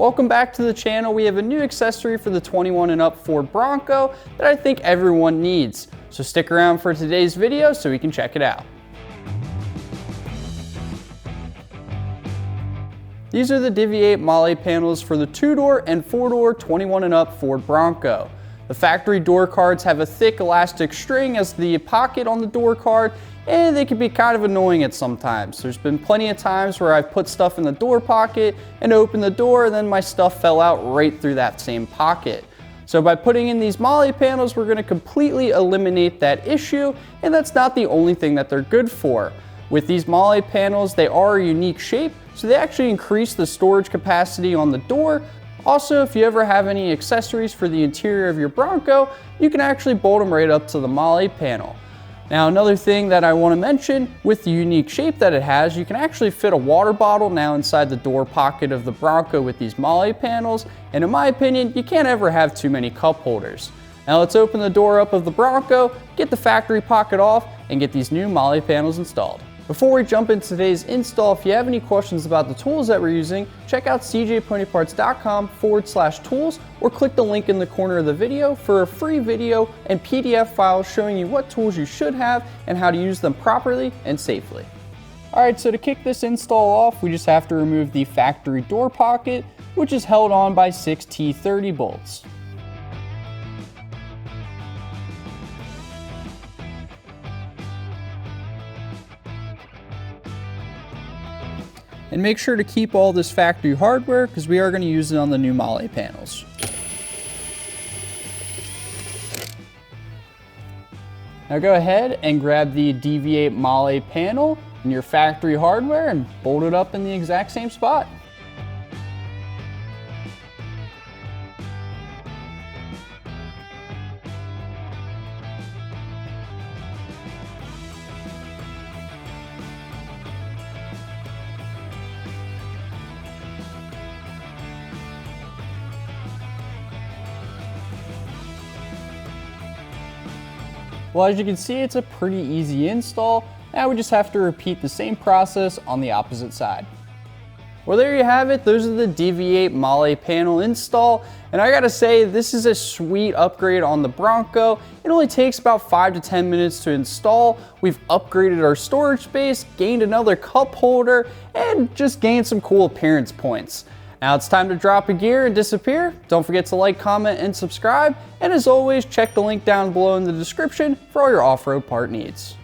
Welcome back to the channel. We have a new accessory for the 21 and up Ford Bronco that I think everyone needs. So stick around for today's video so we can check it out. These are the DV8 Molle panels for the 2-door and 4-door 21 and up Ford Bronco. The factory door cards have a thick elastic string as the pocket on the door card, and they can be kind of annoying at sometimes. There's been plenty of times where I've put stuff in the door pocket and opened the door and then my stuff fell out right through that same pocket. So by putting in these Molle panels, we're going to completely eliminate that issue, and that's not the only thing that they're good for. With these Molle panels, they are a unique shape, so they actually increase the storage capacity on the door. Also, if you ever have any accessories for the interior of your Bronco, you can actually bolt them right up to the Molle panel. Now, another thing that I want to mention, with the unique shape that it has, you can actually fit a water bottle now inside the door pocket of the Bronco with these Molle panels, and in my opinion, you can't ever have too many cup holders. Now let's open the door up of the Bronco, get the factory pocket off, and get these new Molle panels installed. Before we jump into today's install, if you have any questions about the tools that we're using, check out cjponyparts.com/tools or click the link in the corner of the video for a free video and PDF file showing you what tools you should have and how to use them properly and safely. Alright, so to kick this install off, we just have to remove the factory door pocket, which is held on by 6 T30 bolts. And make sure to keep all this factory hardware because we are going to use it on the new Molle panels. Now go ahead and grab the DV8 Molle panel and your factory hardware and bolt it up in the exact same spot. Well, as you can see, it's a pretty easy install. Now we just have to repeat the same process on the opposite side. Well, there you have it. Those are the DV8 Molle panel install. And I gotta say, this is a sweet upgrade on the Bronco. It only takes about 5 to 10 minutes to install. We've upgraded our storage space, gained another cup holder, and just gained some cool appearance points. Now it's time to drop a gear and disappear. Don't forget to like, comment, and subscribe. And as always, check the link down below in the description for all your off-road part needs.